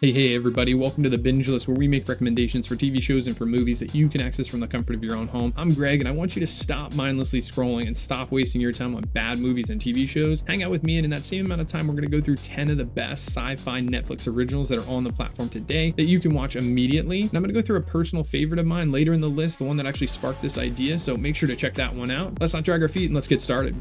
Hey everybody, welcome to the Binge List, where we make recommendations for TV shows and for movies that you can access from the comfort of your own home. I'm Greg, and I want you to stop mindlessly scrolling and stop wasting your time on bad movies and TV shows. Hang out with me, and in that same amount of time, we're going to go through 10 of the best sci-fi Netflix originals that are on the platform today that you can watch immediately. And I'm going to go through a personal favorite of mine later in the list, the one that actually sparked this idea, so make sure to check that one out. Let's not drag our feet and let's get started.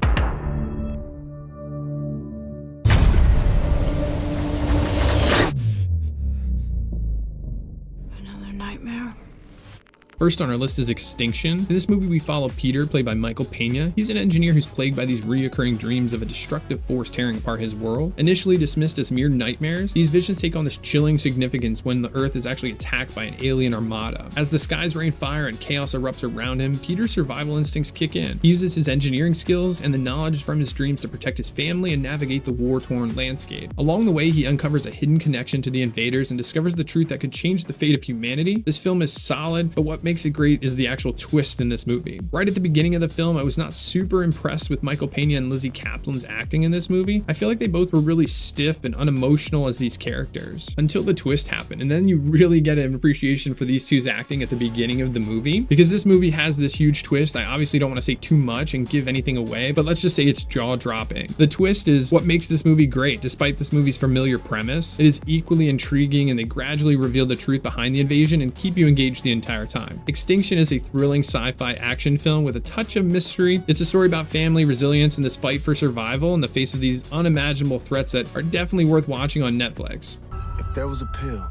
First on our list is Extinction. In this movie, we follow Peter, played by Michael Pena. He's an engineer who's plagued by these reoccurring dreams of a destructive force tearing apart his world. Initially dismissed as mere nightmares, these visions take on this chilling significance when the Earth is actually attacked by an alien armada. As the skies rain fire and chaos erupts around him, Peter's survival instincts kick in. He uses his engineering skills and the knowledge from his dreams to protect his family and navigate the war-torn landscape. Along the way, he uncovers a hidden connection to the invaders and discovers the truth that could change the fate of humanity. This film is solid, but what makes it great is the actual twist in this movie. Right at the beginning of the film, I was not super impressed with Michael Pena and Lizzie Kaplan's acting in this movie. I feel like they both were really stiff and unemotional as these characters until the twist happened, and then you really get an appreciation for these two's acting at the beginning of the movie, because this movie has this huge twist. I obviously don't want to say too much and give anything away, but let's just say it's jaw-dropping. The twist is what makes this movie great. Despite this movie's familiar premise, it is equally intriguing, and they gradually reveal the truth behind the invasion and keep you engaged the entire time. Extinction is a thrilling sci-fi action film with a touch of mystery. It's a story about family, resilience, and this fight for survival in the face of these unimaginable threats that are definitely worth watching on Netflix. If there was a pill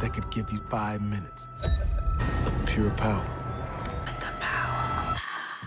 that could give you 5 minutes of pure power,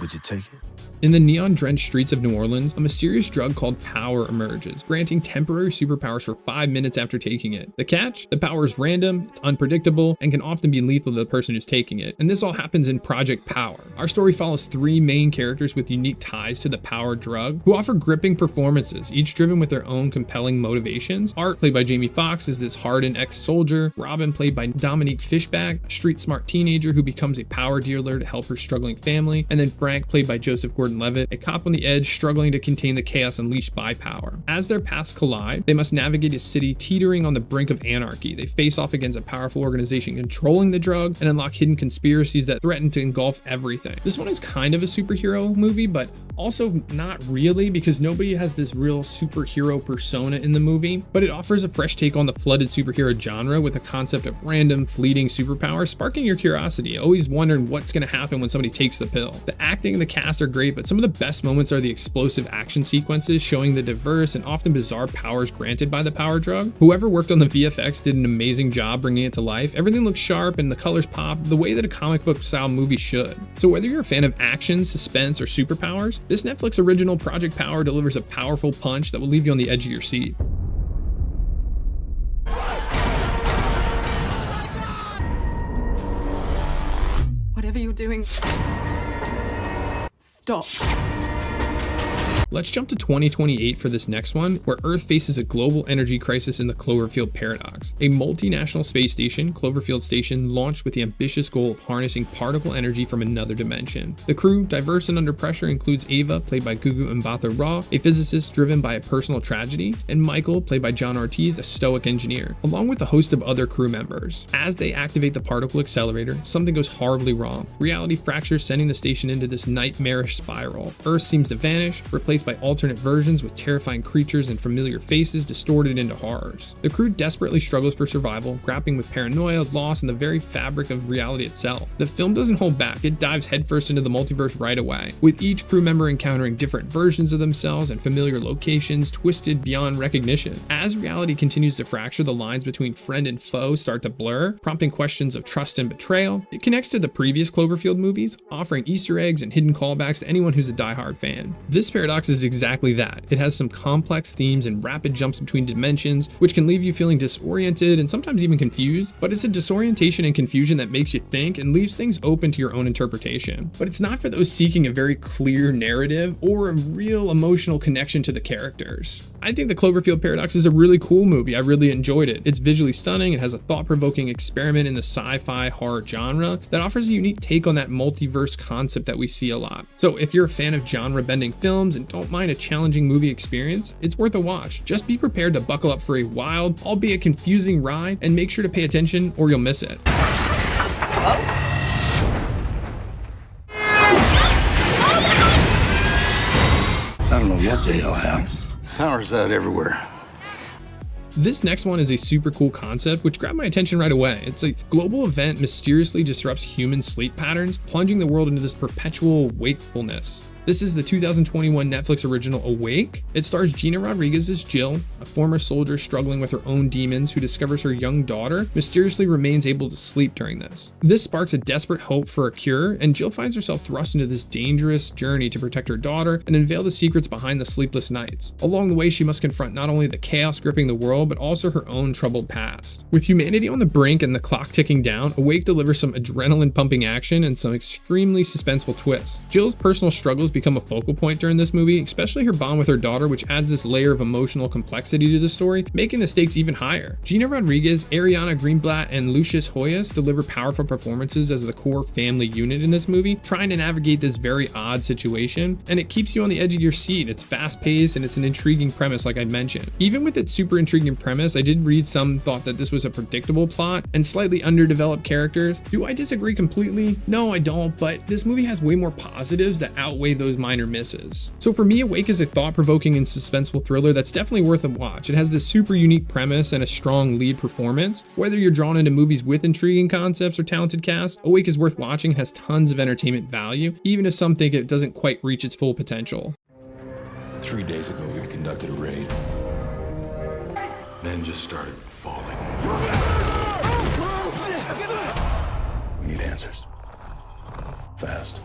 would you take it? In the neon-drenched streets of New Orleans, a mysterious drug called power emerges, granting temporary superpowers for 5 minutes after taking it. The catch? The power is random, it's unpredictable, and can often be lethal to the person who's taking it. And this all happens in Project Power. Our story follows 3 main characters with unique ties to the power drug, who offer gripping performances, each driven with their own compelling motivations. Art, played by Jamie Foxx, is this hardened ex-soldier. Robin, played by Dominique Fishback, a street-smart teenager who becomes a power dealer to help her struggling family. And then Frank, played by Joseph Gordon-Levitt, a cop on the edge struggling to contain the chaos unleashed by power. As their paths collide, they must navigate a city teetering on the brink of anarchy. They face off against a powerful organization controlling the drug and unlock hidden conspiracies that threaten to engulf everything. This one is kind of a superhero movie, but also not really, because nobody has this real superhero persona in the movie, but it offers a fresh take on the flooded superhero genre with a concept of random, fleeting superpowers, sparking your curiosity, always wondering what's going to happen when somebody takes the pill. The acting and the cast are great, but some of the best moments are the explosive action sequences showing the diverse and often bizarre powers granted by the power drug. Whoever worked on the VFX did an amazing job bringing it to life. Everything looks sharp and the colors pop the way that a comic book style movie should. So whether you're a fan of action, suspense, or superpowers, this Netflix original Project Power delivers a powerful punch that will leave you on the edge of your seat. Whatever you're doing, stop. Let's jump to 2028 for this next one, where Earth faces a global energy crisis in the Cloverfield Paradox. A multinational space station, Cloverfield Station, launched with the ambitious goal of harnessing particle energy from another dimension. The crew, diverse and under pressure, includes Ava, played by Gugu Mbatha-Raw, a physicist driven by a personal tragedy, and Michael, played by John Ortiz, a stoic engineer, along with a host of other crew members. As they activate the particle accelerator, something goes horribly wrong. Reality fractures, sending the station into this nightmarish spiral. Earth seems to vanish, replaced by alternate versions with terrifying creatures and familiar faces distorted into horrors. The crew desperately struggles for survival, grappling with paranoia, loss, and the very fabric of reality itself. The film doesn't hold back, it dives headfirst into the multiverse right away, with each crew member encountering different versions of themselves and familiar locations twisted beyond recognition. As reality continues to fracture, the lines between friend and foe start to blur, prompting questions of trust and betrayal. It connects to the previous Cloverfield movies, offering Easter eggs and hidden callbacks to anyone who's a diehard fan. This paradox is exactly that. It has some complex themes and rapid jumps between dimensions, which can leave you feeling disoriented and sometimes even confused, but it's a disorientation and confusion that makes you think and leaves things open to your own interpretation. But it's not for those seeking a very clear narrative or a real emotional connection to the characters. I think the Cloverfield Paradox is a really cool movie. I really enjoyed it. It's visually stunning. It has a thought-provoking experiment in the sci-fi horror genre that offers a unique take on that multiverse concept that we see a lot. So if you're a fan of genre-bending films and don't mind a challenging movie experience, it's worth a watch. Just be prepared to buckle up for a wild, albeit confusing ride, and make sure to pay attention or you'll miss it. I don't know what the hell happened. Power's out everywhere. This next one is a super cool concept which grabbed my attention right away. It's a global event mysteriously disrupts human sleep patterns, plunging the world into this perpetual wakefulness. This is the 2021 Netflix original Awake. It stars Gina Rodriguez as Jill, a former soldier struggling with her own demons who discovers her young daughter mysteriously remains able to sleep during this. This sparks a desperate hope for a cure, and Jill finds herself thrust into this dangerous journey to protect her daughter and unveil the secrets behind the sleepless nights. Along the way, she must confront not only the chaos gripping the world, but also her own troubled past. With humanity on the brink and the clock ticking down, Awake delivers some adrenaline-pumping action and some extremely suspenseful twists. Jill's personal struggles become a focal point during this movie, especially her bond with her daughter, which adds this layer of emotional complexity to the story, making the stakes even higher. Gina Rodriguez, Ariana Greenblatt, and Lucius Hoyas deliver powerful performances as the core family unit in this movie, trying to navigate this very odd situation, and it keeps you on the edge of your seat. It's fast-paced and it's an intriguing premise, like I mentioned. Even with its super intriguing premise, I did read some thought that this was a predictable plot and slightly underdeveloped characters. Do I disagree completely? No, I don't, but this movie has way more positives that outweigh those minor misses. So for me, Awake is a thought-provoking and suspenseful thriller that's definitely worth a watch. It has this super unique premise and a strong lead performance. Whether you're drawn into movies with intriguing concepts or talented cast, Awake is worth watching and has tons of entertainment value, even if some think it doesn't quite reach its full potential. 3 days ago, we conducted a raid. Men just started falling. We need answers. Fast.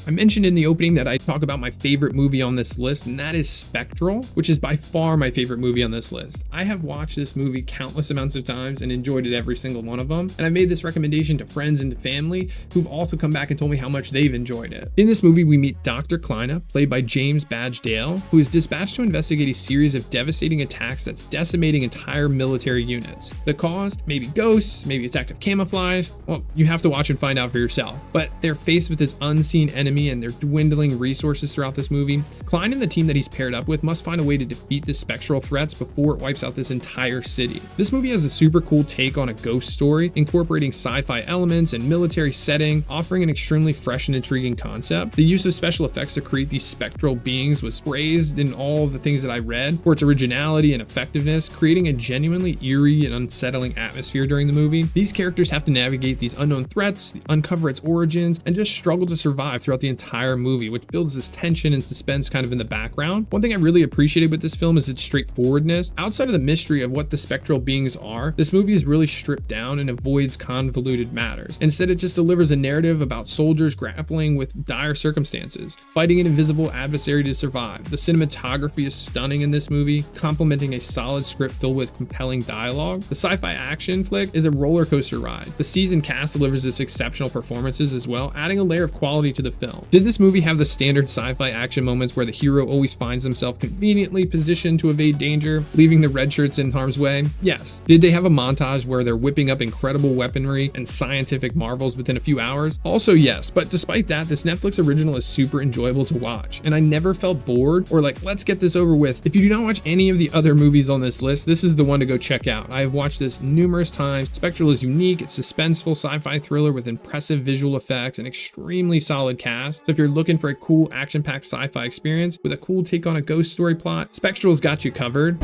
I mentioned in the opening that I talk about my favorite movie on this list, and that is Spectral, which is by far my favorite movie on this list. I have watched this movie countless amounts of times and enjoyed it every single one of them, and I made this recommendation to friends and to family who've also come back and told me how much they've enjoyed it. In this movie, we meet Dr. Kleina, played by James Badge Dale, who is dispatched to investigate a series of devastating attacks that's decimating entire military units. The cause? Maybe ghosts, maybe it's active camouflage. Well, you have to watch and find out for yourself. But they're faced with this unseen enemy and their dwindling resources throughout this movie. Klein and the team that he's paired up with must find a way to defeat the spectral threats before it wipes out this entire city. This movie has a super cool take on a ghost story, incorporating sci-fi elements and military setting, offering an extremely fresh and intriguing concept. The use of special effects to create these spectral beings was praised in all of the things that I read for its originality and effectiveness, creating a genuinely eerie and unsettling atmosphere during the movie. These characters have to navigate these unknown threats, uncover its origins, and just struggle to survive throughout the entire movie, which builds this tension and suspense kind of in the background. One thing I really appreciated with this film is its straightforwardness. Outside of the mystery of what the spectral beings are, this movie is really stripped down and avoids convoluted matters. Instead, it just delivers a narrative about soldiers grappling with dire circumstances, fighting an invisible adversary to survive. The cinematography is stunning in this movie, complementing a solid script filled with compelling dialogue. The sci-fi action flick is a roller coaster ride. The seasoned cast delivers this exceptional performances as well, adding a layer of quality to the film. Did this movie have the standard sci-fi action moments where the hero always finds himself conveniently positioned to evade danger, leaving the red shirts in harm's way? Yes. Did they have a montage where they're whipping up incredible weaponry and scientific marvels within a few hours? Also yes, but despite that, this Netflix original is super enjoyable to watch, and I never felt bored or like, let's get this over with. If you do not watch any of the other movies on this list, this is the one to go check out. I have watched this numerous times. Spectral is unique, it's suspenseful sci-fi thriller with impressive visual effects and extremely solid cast. So if you're looking for a cool action-packed sci-fi experience with a cool take on a ghost story plot, Spectral's got you covered.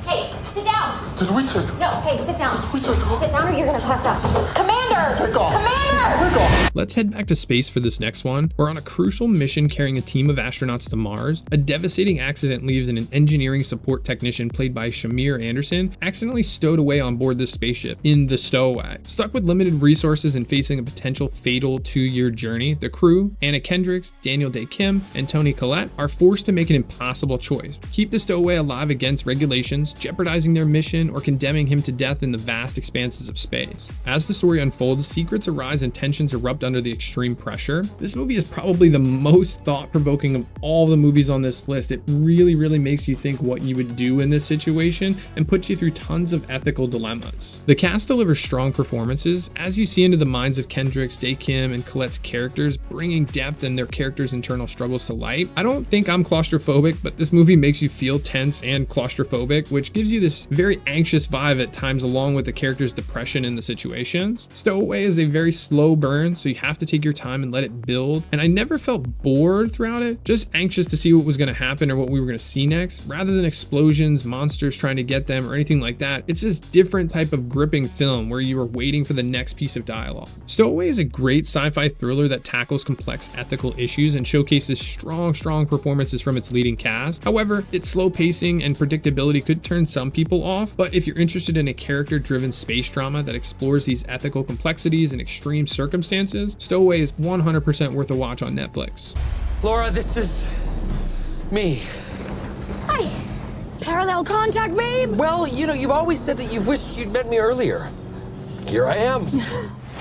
Hey, sit down. Did we take? No, hey, sit down. Did we take off? Sit down or you're gonna pass out. Commander! Take off. Commander! Take off. Let's head back to space for this next one. We're on a crucial mission carrying a team of astronauts to Mars. A devastating accident leaves an engineering support technician played by Shamir Anderson accidentally stowed away on board this spaceship in the Stowaway. Stuck with limited resources and facing a potential fatal 2-year journey, the crew, Anna Kendricks, Daniel Day Kim, and Toni Collette, are forced to make an impossible choice. Keep the Stowaway alive against regulations, jeopardizing their mission, or condemning him to death in the vast expanses of space. As the story unfolds, unfolds, secrets arise and tensions erupt under the extreme pressure. This movie is probably the most thought-provoking of all the movies on this list. It really makes you think what you would do in this situation and puts you through tons of ethical dilemmas. The cast delivers strong performances as you see into the minds of Kendrick's, Dae Kim, and Colette's characters, bringing depth and their characters' internal struggles to light. I don't think I'm claustrophobic, but this movie makes you feel tense and claustrophobic, which gives you this very anxious vibe at times along with the character's depression in the situations. Stowaway is a very slow burn, so you have to take your time and let it build, and I never felt bored throughout it, just anxious to see what was going to happen or what we were going to see next, rather than explosions, monsters trying to get them, or anything like that. It's this different type of gripping film where you are waiting for the next piece of dialogue. Stowaway is a great sci-fi thriller that tackles complex ethical issues and showcases strong performances from its leading cast. However, its slow pacing and predictability could turn some people off, but if you're interested in a character-driven space drama that explores these ethical complexities and extreme circumstances, Stowaway is 100% worth a watch on Netflix. Laura, this is me. Hi. Parallel contact, babe. Well, you know, you've always said that you've wished you'd met me earlier. Here I am.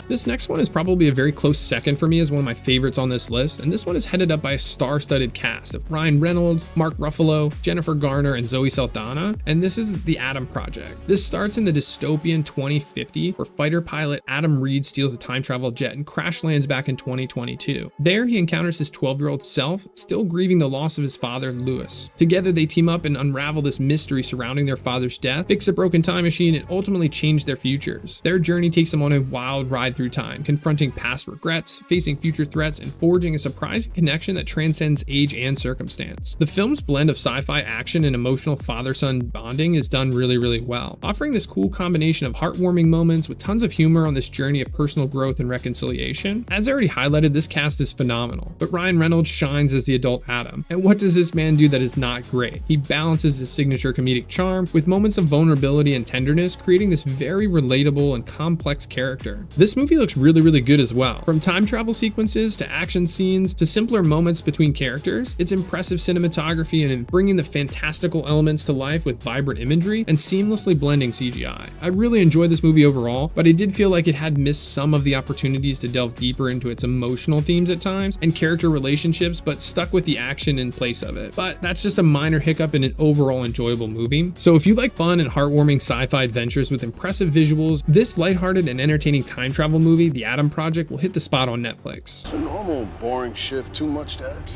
This next one is probably a very close second for me as one of my favorites on this list, and this one is headed up by a star-studded cast of Ryan Reynolds, Mark Ruffalo, Jennifer Garner, and Zoe Saldana, and this is The Adam Project. This starts in the dystopian 2050, where fighter pilot Adam Reed steals a time travel jet and crash lands back in 2022. There, he encounters his 12-year-old self, still grieving the loss of his father, Louis. Together, they team up and unravel this mystery surrounding their father's death, fix a broken time machine, and ultimately change their futures. Their journey takes them on a wild ride through time, confronting past regrets, facing future threats, and forging a surprising connection that transcends age and circumstance. The film's blend of sci-fi action and emotional father-son bonding is done really well, offering this cool combination of heartwarming moments with tons of humor on this journey of personal growth and reconciliation. As I already highlighted, this cast is phenomenal, but Ryan Reynolds shines as the adult Adam. And what does this man do that is not great? He balances his signature comedic charm with moments of vulnerability and tenderness, creating this very relatable and complex character. This movie looks really good as well. From time travel sequences to action scenes to simpler moments between characters, it's impressive cinematography and in bringing the fantastical elements to life with vibrant imagery and seamlessly blending CGI. I really enjoyed this movie overall, but I did feel like it had missed some of the opportunities to delve deeper into its emotional themes at times and character relationships, but stuck with the action in place of it. But that's just a minor hiccup in an overall enjoyable movie. So if you like fun and heartwarming sci-fi adventures with impressive visuals, this lighthearted and entertaining time travel movie, The Adam Project, will hit the spot on Netflix. It's a normal, boring shift. Too much, Dad?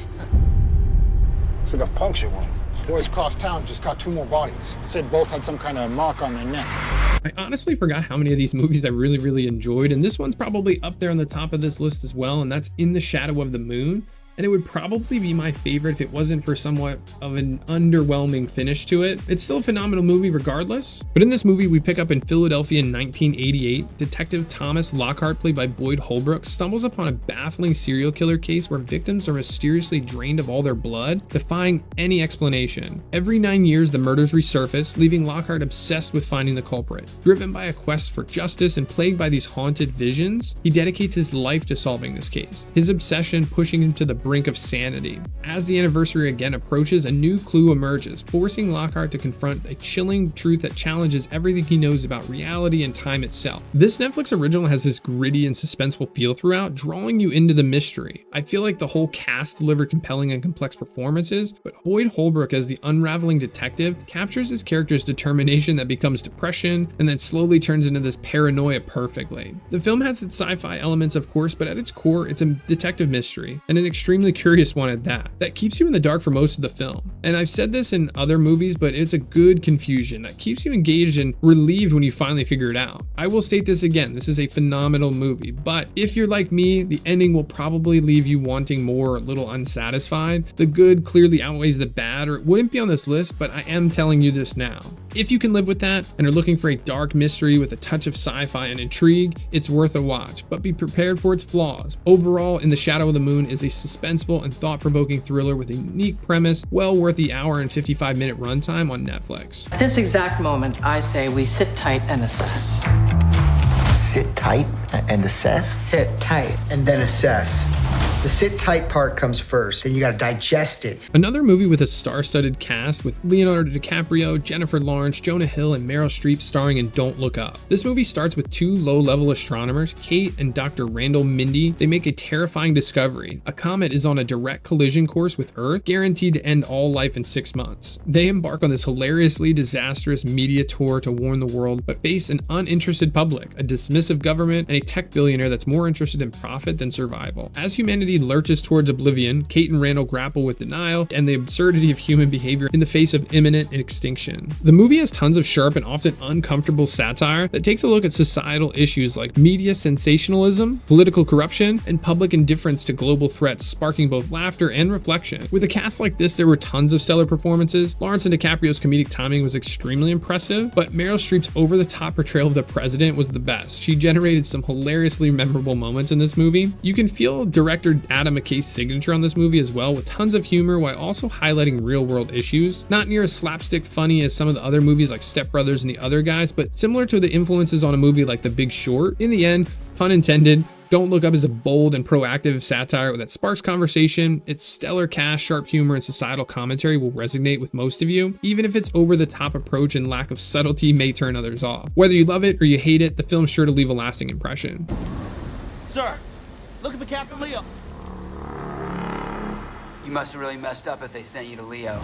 It's like a puncture wound. Boys across town just got 2 more bodies. Said both had some kind of mark on their neck. I honestly forgot how many of these movies I really enjoyed, and this one's probably up there on the top of this list as well, and that's In the Shadow of the Moon. And it would probably be my favorite if it wasn't for somewhat of an underwhelming finish to it. It's still a phenomenal movie regardless, but in this movie we pick up in Philadelphia in 1988. Detective Thomas Lockhart, played by Boyd Holbrook, stumbles upon a baffling serial killer case where victims are mysteriously drained of all their blood, defying any explanation. Every 9 years the murders resurface, leaving Lockhart obsessed with finding the culprit. Driven by a quest for justice and plagued by these haunted visions, he dedicates his life to solving this case, his obsession pushing him to the brink of sanity. As the anniversary again approaches, a new clue emerges, forcing Lockhart to confront a chilling truth that challenges everything he knows about reality and time itself. This Netflix original has this gritty and suspenseful feel throughout, drawing you into the mystery. I feel like the whole cast delivered compelling and complex performances, but Boyd Holbrook as the unraveling detective captures his character's determination that becomes depression and then slowly turns into this paranoia perfectly. The film has its sci-fi elements, of course, but at its core, it's a detective mystery, and an extremely curious one at that keeps you in the dark for most of the film. And I've said this in other movies, but it's a good confusion that keeps you engaged and relieved when you finally figure it out. I will state this again, this is a phenomenal movie, but if you're like me, the ending will probably leave you wanting more or a little unsatisfied. The good clearly outweighs the bad, or it wouldn't be on this list, but I am telling you this now. If you can live with that and are looking for a dark mystery with a touch of sci-fi and intrigue, it's worth a watch, but be prepared for its flaws. Overall, In the Shadow of the Moon is a suspenseful and thought-provoking thriller with a unique premise, well worth the hour and 55-minute runtime on Netflix. At this exact moment, I say we sit tight and assess. Sit tight and assess? Sit tight. And then assess. The sit tight part comes first, then you gotta digest it. Another movie with a star-studded cast with Leonardo DiCaprio, Jennifer Lawrence, Jonah Hill, and Meryl Streep starring in Don't Look Up. This movie starts with two low-level astronomers, Kate and Dr. Randall Mindy. They make a terrifying discovery. A comet is on a direct collision course with Earth, guaranteed to end all life in 6 months. They embark on this hilariously disastrous media tour to warn the world, but face an uninterested public, a dismissive government, and a tech billionaire that's more interested in profit than survival. As humanity lurches towards oblivion, Kate and Randall grapple with denial and the absurdity of human behavior in the face of imminent extinction. The movie has tons of sharp and often uncomfortable satire that takes a look at societal issues like media sensationalism, political corruption, and public indifference to global threats, sparking both laughter and reflection. With a cast like this, there were tons of stellar performances. Lawrence and DiCaprio's comedic timing was extremely impressive, but Meryl Streep's over-the-top portrayal of the president was the best. She generated some hilariously memorable moments in this movie. You can feel director Adam McKay's signature on this movie as well, with tons of humor while also highlighting real-world issues. Not near as slapstick funny as some of the other movies like Step Brothers and The Other Guys, but similar to the influences on a movie like The Big Short. In the end, pun intended, Don't Look Up is a bold and proactive satire that sparks conversation. Its stellar cast, sharp humor, and societal commentary will resonate with most of you, even if its over-the-top approach and lack of subtlety may turn others off. Whether you love it or you hate it, the film's sure to leave a lasting impression. Sir, looking for Captain Leo. You must have really messed up if they sent you to Leo.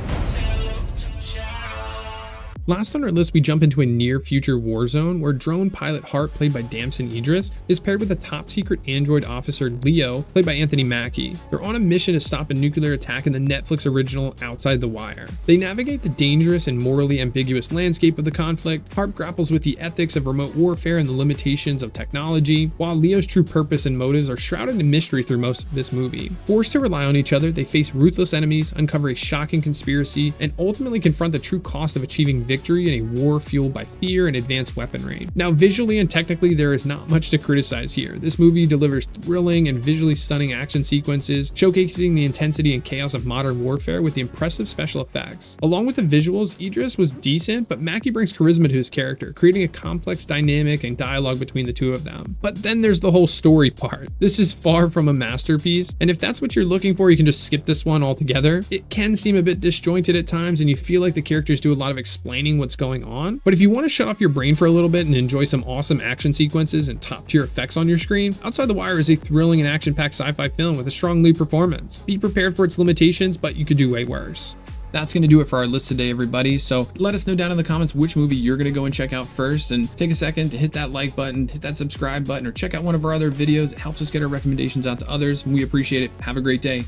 Last on our list, we jump into a near-future war zone where drone pilot Hart, played by Damson Idris, is paired with a top-secret android officer Leo, played by Anthony Mackie. They're on a mission to stop a nuclear attack in the Netflix original Outside the Wire. They navigate the dangerous and morally ambiguous landscape of the conflict. Hart grapples with the ethics of remote warfare and the limitations of technology, while Leo's true purpose and motives are shrouded in mystery through most of this movie. Forced to rely on each other, they face ruthless enemies, uncover a shocking conspiracy, and ultimately confront the true cost of achieving victory in a war fueled by fear and advanced weaponry. Now, visually and technically, there is not much to criticize here. This movie delivers thrilling and visually stunning action sequences, showcasing the intensity and chaos of modern warfare with the impressive special effects. Along with the visuals, Idris was decent, but Mackie brings charisma to his character, creating a complex dynamic and dialogue between the two of them. But then there's the whole story part. This is far from a masterpiece, and if that's what you're looking for, you can just skip this one altogether. It can seem a bit disjointed at times, and you feel like the characters do a lot of explaining what's going on. But if you want to shut off your brain for a little bit and enjoy some awesome action sequences and top tier effects on your screen, Outside the Wire is a thrilling and action-packed sci-fi film with a strong lead performance. Be prepared for its limitations, but you could do way worse. That's going to do it for our list today, everybody. So let us know down in the comments which movie you're going to go and check out first, and take a second to hit that like button, hit that subscribe button, or check out one of our other videos. It helps us get our recommendations out to others, and we appreciate it. Have a great day.